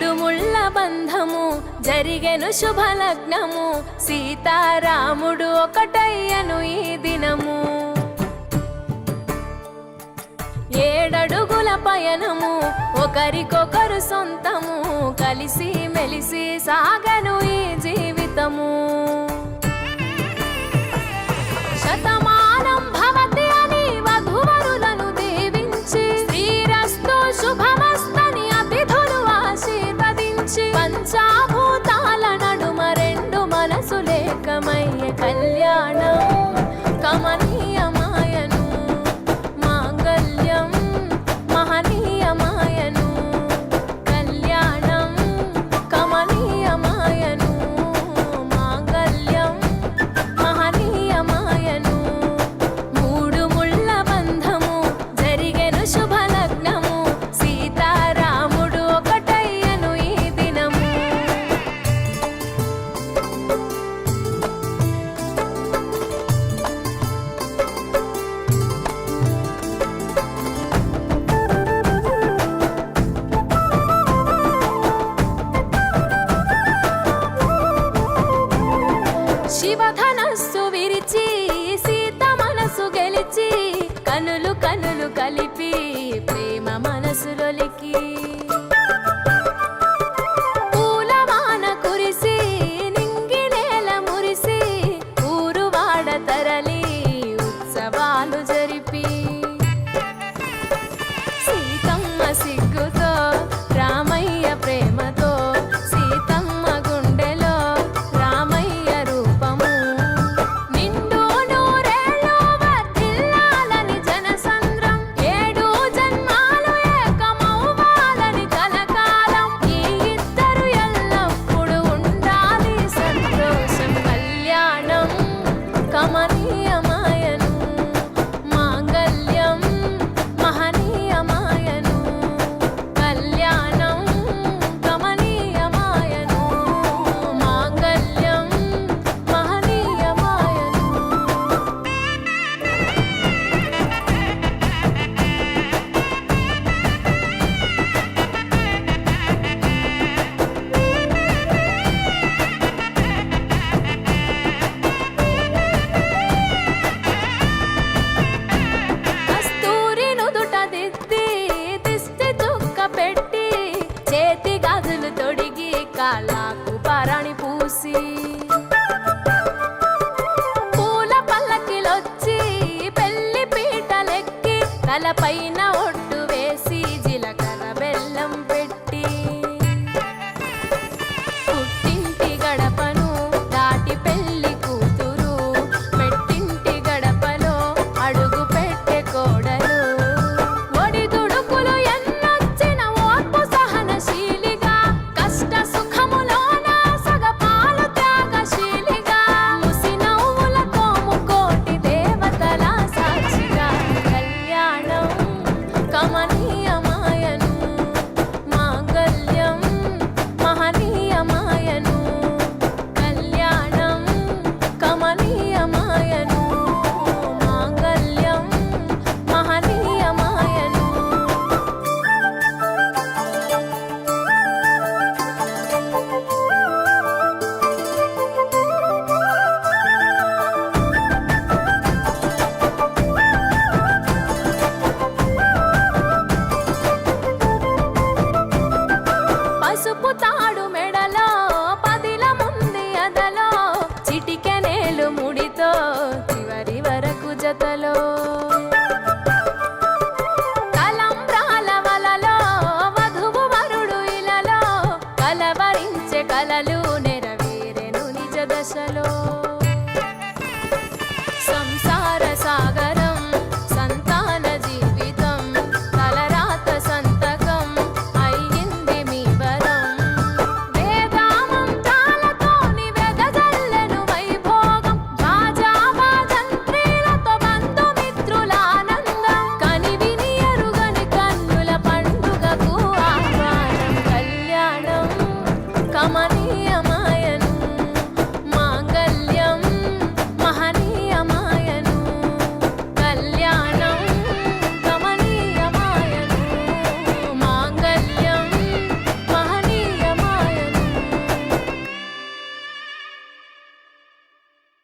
మూడు ముళ్ళ బంధము జరిగెను శుభలగ్నము సీతారాముడు ఒకటయ్యను ఈ దినము. 7 అడుగుల పయనము ఒకరికొకరు సొంతము కలిసి మెలిసి సాగను ఈ జీవితము. శతమానం భవతి అని వధువరులను దీవించి శ్రీరస్తు శుభమస్తని అతిథులు ఆశీర్వదించి పంచాభూతాల నడుమ 2 మనసులేకమయ్యే కళ్యాణం కమనీయమాయను మాంగళ్యం మహనీయమాయను కళ్యాణం కమనీయమాయను మాంగళ్యం మహనీయమాయను. మూడు ముళ్ళ బంధము జరిగెను శుభలగ్నము సీతారాముడు ఒకటయ్యను ఈ దినము. శివధనస్సు విరిచి సీత మనసు గెలిచి కనులు కనులు కలిపి ప్రేమ మనసులొలికి పూలవాన కురిసి నింగి నేల మురిసి ఊరువాడ తరలి ఉత్సవాలు జరిపి సీతమ్మ సిగ్గుతో రామయ్య ప్రేమతో సీతమ్మ గుండెలో రామయ్య రూపము నిండు నూరేళ్ళు వర్ధిల్లాలని జనసంద్రం 7 జన్మాలు ఏకమవ్వాలని కలకాలం ఈ ఇద్దరు ఎల్లప్పుడూ ఉండాలి సంతోషం కళ్యాణం కమనీయమాయను మాంగళ్యం మహనీయమాయను కళ్యాణం కమనీయమాయను మాంగళ్యం మహనీయమాయను. కస్తూరి నుదుట దిద్ది దిష్టి చుక్క పెట్టి చేతి గాజులు తొడిగి కాళ్ళకు పరాణి పూసి పూల పల్లకిలొచ్చి పెళ్లి పీటలెక్కి తలపైన